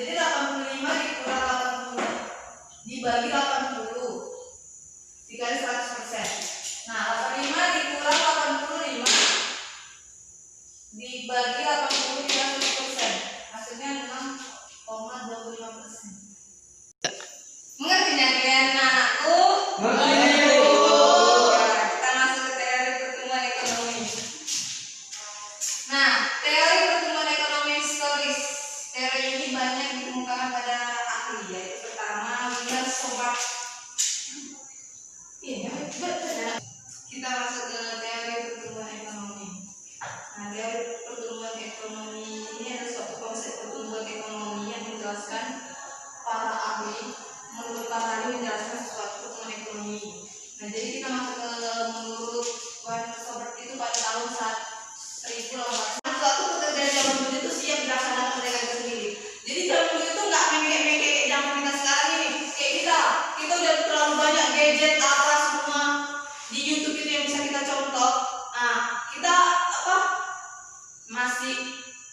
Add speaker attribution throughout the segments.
Speaker 1: Jadi 85 dikurang 80 dibagi 80 dikali 100%. Nah, 85 dikurang 85 dibagi 80 dikali 100%. Hasilnya 6,25%. Mengerti nggak kalian anakku?
Speaker 2: Mengerti.
Speaker 1: Ya, kita masuk ke teori pertumbuhan ekonomi. Nah, teori pertumbuhan ekonomi historis. Teori ini banyak ditemukan pada ahli, yaitu pertama William Sobat. Ini kita masuk ke teori pertumbuhan ekonomi. Nah, teori pertumbuhan ekonomi ini ada suatu konsep pertumbuhan ekonomi yang dijelaskan para ahli. Menurut para ahli menjelaskan sesuatu pertumbuhan ekonomi. Nah, jadi kita masuk ke menurut William Sobat itu pada tahun 1800. Suatu pekerjaan zaman dulu itu siap dilaksanakan oleh mereka sendiri. Jadi zaman dulu itu nggak mengekek kayak zaman kita sekarang ini. Kayak kita udah terlalu banyak gadget apa semua di YouTube itu yang bisa kita contoh. Nah, kita masih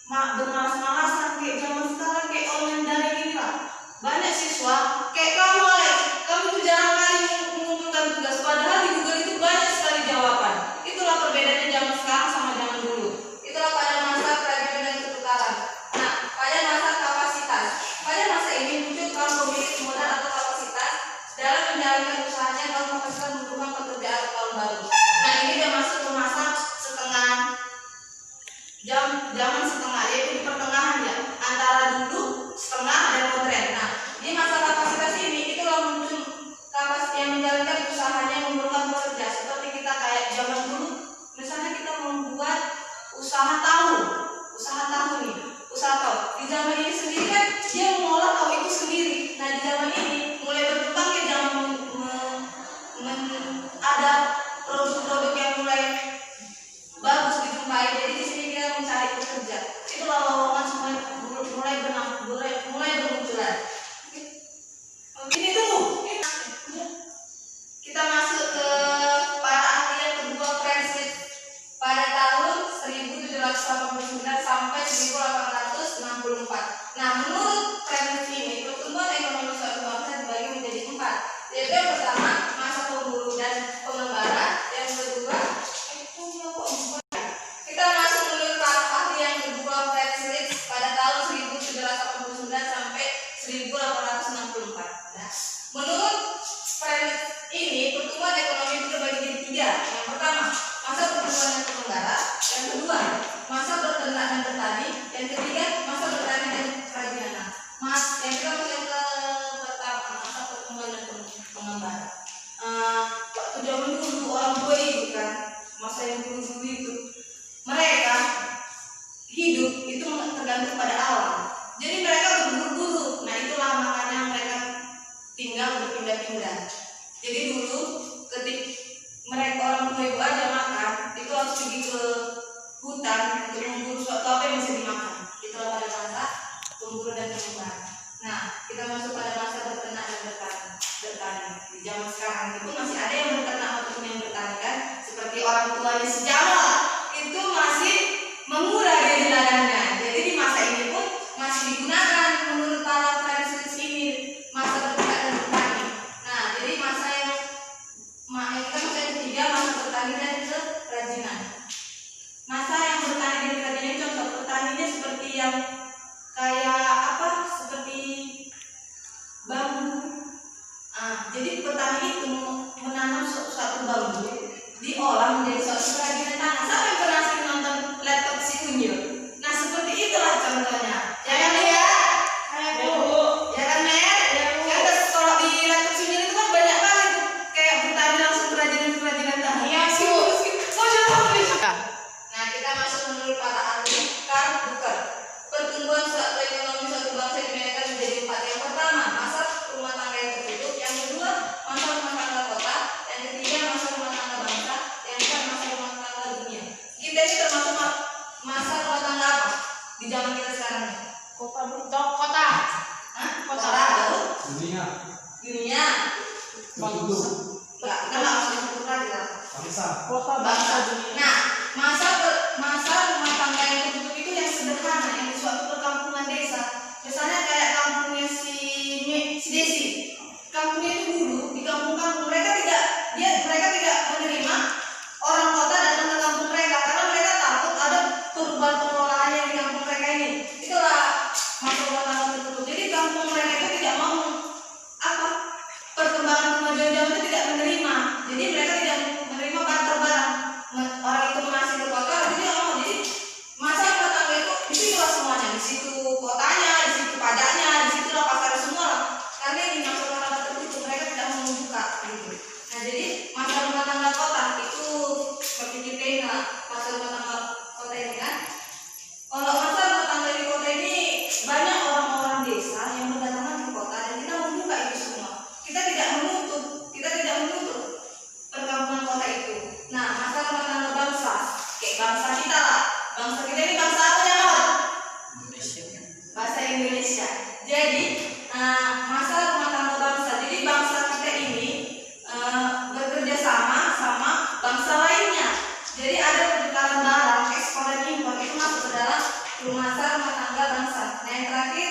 Speaker 1: bermalas-malasan kayak zaman sekarang kayak online daring ini lah. Banyak siswa kayak kamu Alex, kamu tuh jarang kali mengumpulkan tugas. Padahal di Google itu banyak sekali jawaban. Itulah perbedaannya zaman sekarang sama zaman dulu. Itulah pada masa kerajinan dan ketukaran. Nah, pada masa kapasitas. Pada masa ini muncul kaum pemilik modal atau kapasitas dalam menjalankan usahanya. Kaum kapasitas membutuhkan pekerjaan atau kaum baru. Nah, ini udah masuk ke masa setengah zaman setengah, yaitu di pertengahan ya, antara dulu setengah dan modern. Nah, di masa kapasitas ini itulah muncul kapasitas yang menjalankan usahanya memerlukan pekerja. Seperti kita kayak zaman dulu, misalnya kita membuat usaha tahu nih, usaha tahu. Di zaman ini sendiri kan dia mengolah tahu itu sendiri. Nah, di zaman ini mulai berkembang ke zaman ada produk-produk yang mulai bagus dijumpai. Jadi di sini kita mencari pekerja. Itulah lowongan semua mulai bermunculan. Ini dulu. Kita masuk ke para ahli yang kedua, Francis pada tahun 1789 sampai 1864. Nah, menurut Francis ini pertumbuhan ekonomi suatu bangsa dibagi menjadi 4. Yaitu yang pertama masa pemburu dan pengembara, yang kedua kita masuk menurut para ahli yang kedua, Francis pada tahun 1789 sampai 1864. Nah, menurut Francis ini pertumbuhan ekonomi itu terbagi jadi 3. Yang pertama masa pertumbuhan dan pengembara, yang kedua masa berternak dan bertani, yang ketiga masa bertani dan kerajinan. Yang kita masuk yang ke pertama masa pertumbuhan dan pengembara. Waktu zaman dulu orang tua itu kan, masa yang dulu itu mereka hidup itu tergantung pada alam. Jadi mereka berburu-buru. Nah, itulah makanya mereka tinggal berpindah-pindah. Jadi dulu ketika mereka orang tua ibu aja makan, itu harus pergi ke hutan untuk memburu suatu apa yang bisa dimakan. Itulah pada masa pemburu dan pengembara. Nah, kita masuk pada masa berternak dan bertani. Di zaman sekarang itu masih ada yang berternak ataupun yang bertani kan, seperti orang tuanya si Jamal itu masih mengurai dari ladangnya. Jadi di masa ini pun masih digunakan menurut para Francis ini masa berternak dan bertani. Nah, jadi masa yang ketiga masa bertani dan kerajinan. Masa yang bertani dan kerajinan, contoh petaninya seperti yang kayak seperti bambu. Jadi petani itu menanam suatu bambu, diolah menjadi suatu kerajinan tangan. Siapa yang pernah nonton laptop si Unyu? Nah, seperti itulah contohnya. Jangan lihat, ya kan Mer? Kan kalau di laptop si Unyu itu kan banyak kali tuh kayak bertani langsung kerajinan tangan. Iya sih. Nah, kita masuk menurut para ahli. Karl Bucher, pertumbuhan suatu ekonomi suatu bangsa dibedakan menjadi 4. Yang pertama masa rumah tangga yang tertutup, yang kedua masa rumah tangga kota, yang ketiga masa rumah tangga bangsa, yang keempat masa rumah tangga dunia. Kita ini termasuk masa rumah tangga apa di zaman kita sekarang ini? Kota. Hah? Kota baru? Dunia.
Speaker 2: Tertutup.
Speaker 1: Enggak maksudnya tertutup lagi lah.
Speaker 2: Kota
Speaker 1: Bangsa dunia. Nah, masa rumah tangga yang tertutup itu yang sederhana, yang di suatu perkampungan desa. Misalnya kayak bahasa Indonesia. Jadi masalah rumah tangga bangsa. Jadi bangsa kita ini bekerja sama sama bangsa lainnya. Jadi ada pertukaran barang, ekspor dan impor itu masuk ke dalam masalah rumah tangga bangsa. Nah yang terakhir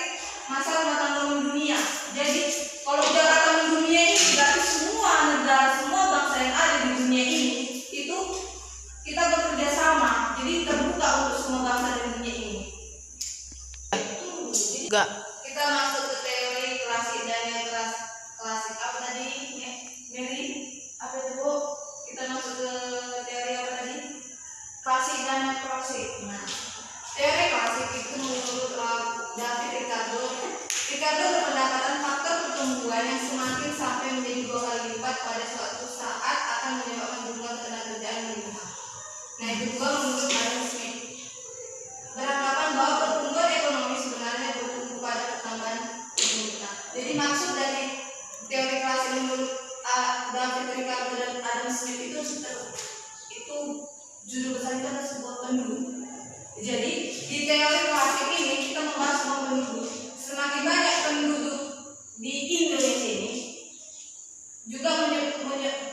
Speaker 1: masalah rumah tangga dunia. Jadi kalau udah kata dunia ini berarti semua negara, semua bangsa yang ada di dunia ini itu kita bekerja sama. Jadi terbuka untuk semua bangsa di dunia ini.
Speaker 3: Enggak.
Speaker 1: Kita masuk ke teori klasik dan neoklasik. Klasik apa tadi? Mary, apa itu Bu? Kita masuk ke teori apa tadi? Klasik dan neoklasik. Nah, teori klasik itu menurut David Ricardo berpendapatan faktor pertumbuhan yang semakin sampai menjadi 2 kali lipat pada suatu saat akan menyebabkan jumlah ketenagakerjaan meningkat. Nah, yang kedua menurut Adam Smith beranggapan bahwa pertumbuhan ekonomi sebenarnya bertumbuh pada pertambahan penduduk. Jadi maksud dari teori klasik menurut David Ricardo dan Adam Smith itu judul besar itu adalah sebuah penduduk. Jadi di teori klasik ini kita membahas sebuah penduduk. Semakin banyak penduduk di Indonesia ini juga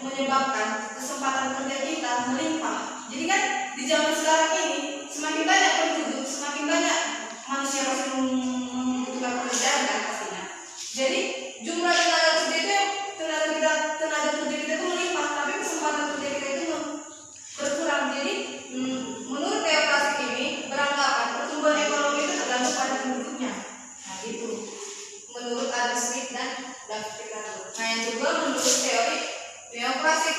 Speaker 1: menyebabkan kesempatan kerja kita melimpah. Jadi kan di zaman sekarang ini semakin banyak penduduk, semakin banyak manusia pasti membutuhkan pekerjaan kan pastinya. Jadi jumlah tenaga kerja kita itu melimpah, tapi kesempatan kerja kita itu berkurang. Jadi menurut teori klasik ini beranggapan pertumbuhan ekonomi itu tergantung pada penduduknya. Nah itu menurut Adam Smith dan David Ricardo. Nah yang kedua menurut teori neoklasik.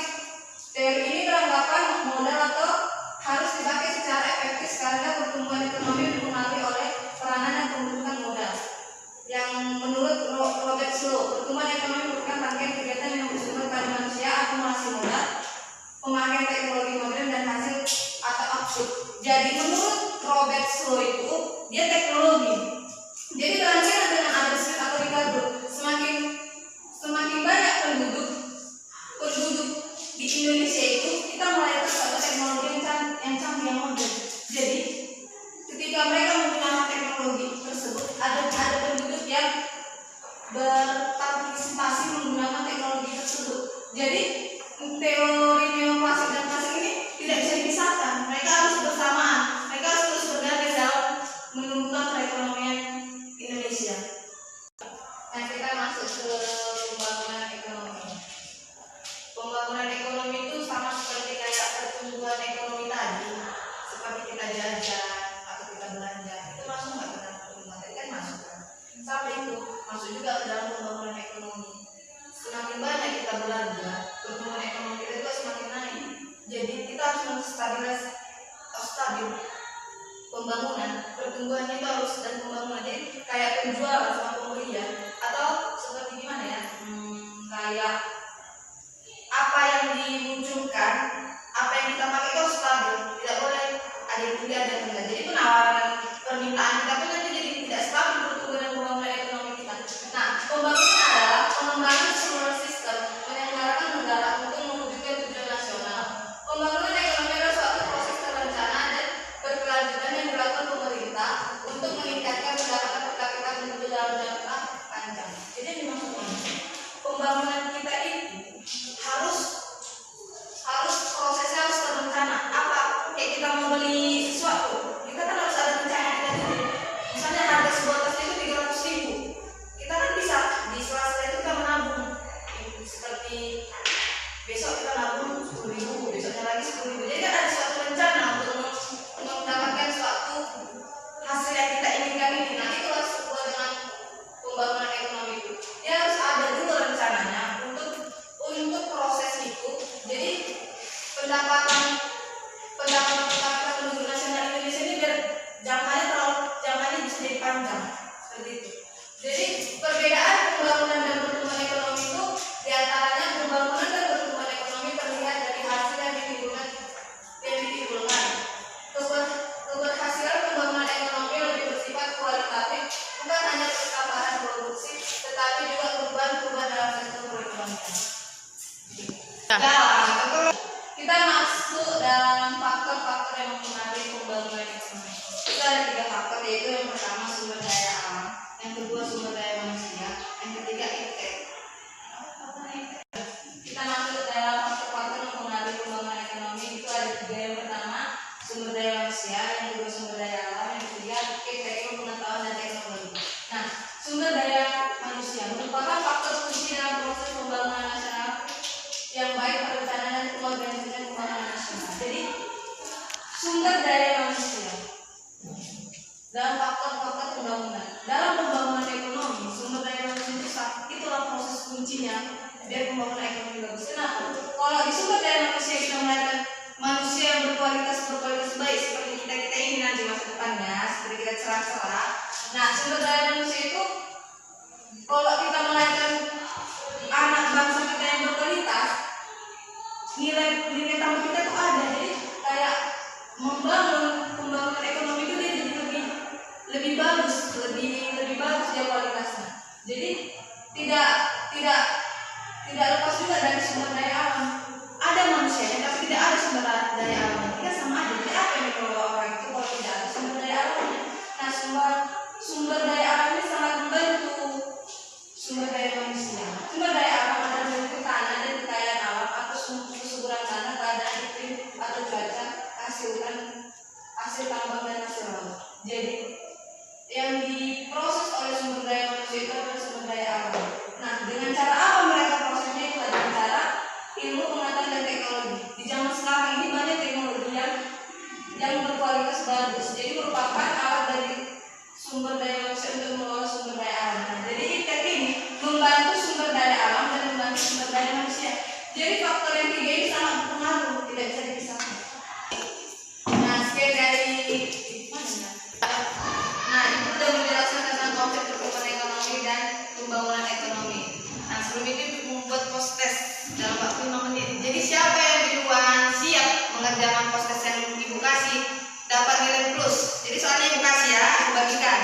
Speaker 1: Teori ini beranggapan modal atau harus dipakai secara efektif karena pertumbuhan ekonomi dipengaruhi oleh peranan dan pembentukan modal. Yang menurut Robert Slow, pertumbuhan ekonomi merupakan rangkaian kegiatan yang bersumber pada manusia, akumulasi modal, pemakaian teknologi modern dan hasil atau output. Jadi menurut Robert Slow itu dia teknologi. Jadi berangkaian dengan Adam Smith atau Ricardo, semakin banyak penduduk di Indonesia itu kita mulai terus teknologi yang canggih yang modern. Jadi ketika mereka menggunakan teknologi tersebut, ada penduduk yang berpartisipasi menggunakan teknologi tersebut. Jadi teori neoklasik dan klasik ini tidak bisa dipisahkan. Mereka harus bersamaan. Mereka harus terus berganti dalam menumbuhkan perekonomian Indonesia. Nah kita masuk ke pembangunan ekonomi. Pembangunan ekonomi itu sama seperti kayak pertumbuhan ekonomi tadi, seperti kita jajan atau kita belanja, itu masuk nggak ke dalam pertumbuhan? Tadi kan masuk kan? Sampai itu masuk juga ke dalam pembangunan ekonomi. Semakin banyak kita belanja, pertumbuhan ekonomi kita juga semakin naik. Jadi kita harus stabil pembangunan, pertumbuhannya itu harus dan pembangunan. Jadi kayak penjual sama pembelian atau seperti gimana ya? Kayak apa yang dimunculkan, apa yang kita pakai itu harus stabil, tidak boleh ada yang tinggi ada yang rendah. Jadi penawaran permintaan kita pun nanti jadi tidak stabil pertumbuhan dan pembangunan ekonomi kita. Nah, pembangunan adalah pengembangan seluruh sistem menyelenggarakan negara untuk mewujudkan tujuan nasional. Pembangunan ekonomi adalah suatu proses terencana dan berkelanjutan yang dilakukan pemerintah untuk meningkatkan pendapatan per kapita penduduk dalam jangka panjang. Jadi ini maksudnya pembangunan kita itu harus prosesnya harus terencana. Apa? Kayak kita mau beli sesuatu, kita kan harus ada rencana kita sendiri. Misalnya harga sebuah tas itu 300.000, kita kan bisa di sela-sela itu kita menabung. Seperti besok kita nabung 10.000, besoknya lagi 10.000. Jadi kan ada suatu rencana untuk mendapatkan suatu hasil yang kita inginkan ini. Nah itulah sebuah dengan pembangunan ekonomi itu. Dia harus ada dulu rencananya untuk proses itu. Jadi pendapatan kita penduduk nasional Indonesia ini biar jangkanya bisa jadi panjang seperti itu. Jadi perbedaan pembangunan dan pertumbuhan ekonomi itu diantaranya pembangunan dan pertumbuhan ekonomi terlihat dari hasil yang ditimbulkan. Keberhasilan pembangunan ekonomi lebih bersifat kualitatif, bukan hanya pertambahan produksi, tetapi juga perubahan dalam sektor perekonomian. Nah, kita masuk dalam faktor-faktor yang mempengaruhi pembangunan ekonomi. Kita ada 3 faktor, yaitu yang pertama sumber daya alam. sumber daya manusia. Yang ketiga ITEK. Kita masuk dalam faktor-faktor yang mempengaruhi pembangunan ekonomi itu ada tiga. Yang pertama sumber daya manusia, yang kedua sumber daya alam, yang ketiga ITEK, pengetahuan dan teknologi. Nah, sumber daya manusia merupakan faktor kunci dalam proses pembangunan nasional yang baik, perencanaan dan pengorganisasian pembangunan nasional. Jadi sumber daya manusia dalam faktor-faktor pembangunan. Dalam pembangunan ekonomi, sumber daya manusia itulah proses kuncinya biar pembangunan ekonomi bagus. Kenapa? Kalau di sumber daya manusia kita melahirkan manusia yang berkualitas baik seperti kita ini nanti masa depannya, seperti kita cerah-cerah. Nah, sumber daya manusia itu kalau kita melahirkan anak bangsa kita yang berkualitas, nilai tambah kita tuh ada. Jadi kayak membangun pembangunan ekonomi itu dia jadi lebih bagus, lebih bagus dia kualitasnya. Jadi tidak lepas juga dari sumber daya alam. Ada manusianya tapi tidak ada sumber daya alam. Kita sama aja. Jadi apa yang dikelola orang itu kalau tidak ada sumber daya alamnya? Nah, sumber daya alam ini sangat membantu sumber daya manusia. Sumber daya alam adalah bentuk tanah dan kekayaan alam atau kesuburan tanah, keadaan iklim atau cuaca, hasil tambang dan hasil laut. Jadi yang diproses oleh sumber daya manusia itu adalah sumber daya alam. Nah, dengan cara apa mereka prosesnya itu dengan cara ilmu, pengetahuan dan teknologi. Di zaman sekarang ini banyak teknologi yang berkualitas bagus. Jadi merupakan alat dari sumber daya manusia untuk mengelola sumber daya alam. Nah, jadi ITEK ini membantu sumber daya alam dan membantu sumber daya manusia. Jadi faktor yang tiga ini sangat berpengaruh, tidak bisa dipisahkan. Nah, sekian dari itu sudah menjelaskan tentang konsep pertumbuhan ekonomi dan pembangunan ekonomi. Nah, sebelum ini membuat post-test dalam waktu 5 menit. Jadi siapa yang duluan siap mengerjakan post-test yang ibu kasih dapat nilai plus. Jadi soalnya ibu kasih ya, ibu bagikan.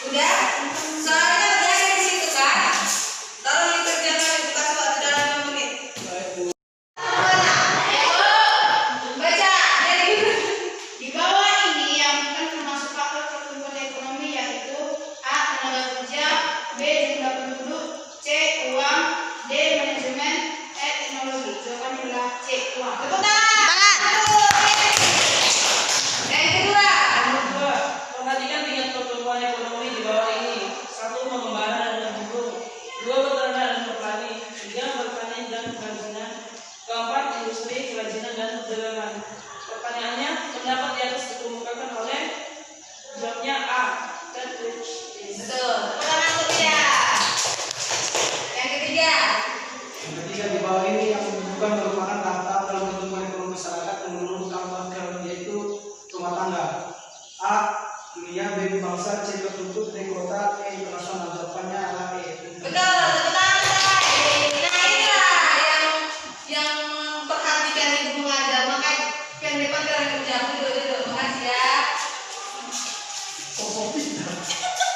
Speaker 1: Udah, soalnya biasa di situ kan. Tolong dikerjakan ibu kasih waktu dalam 5 menit. Baca dari
Speaker 3: Di bawah ini yang bukan termasuk faktor pertumbuhan ekonomi yaitu A. Tenaga kerja, B. Jumlah penduduk, C. Uang, D. Manajemen, E. Teknologi. Jawabannya adalah C. Uang.
Speaker 1: tepuk tangan. Yang kedua,
Speaker 2: Perhatikan tingkat pertumbuhan ekonomi di bawah ini. 1. Pengembangan dan penduduk. 2. Peternak dan petani. 3. Pertanian dan kerajinan. 4. Industri, kerajinan dan perdagangan. Pertanyaannya, pendapat di atas dikemukakan oleh jawabnya A.
Speaker 1: betul. Tepuk tangan untuk dia. Yang ketiga,
Speaker 2: Yang ketiga di bawah ini yang bukan merupakan tahap dalam pertumbuhan ekonomi masyarakat yang menurut tambahan yaitu rumah tangga. A. Dunia, B. Bangsa, C. Tertutup, D. Kota, E. Internasional. Jawabannya adalah E.
Speaker 1: betul. Tepuk tangan. Nah, inilah yang perhatikan ibu mengajar. Makanya yang depan kalian kerja dulu. Makasih ya.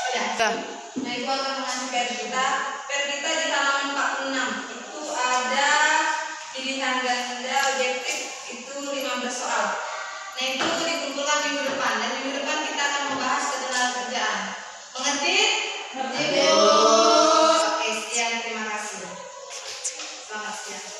Speaker 1: Udah. Nah, ibu akan mengasih PR kita. PR kita di halaman 46 itu ada pilihan ganda objektif itu 15 soal. Nah, itu dikumpulkan minggu depan dan minggu depan kita akan membahas ketenagakerjaan. Mengerti? Mengerti, Bu. Oke, sekian, terima kasih. Selamat siang.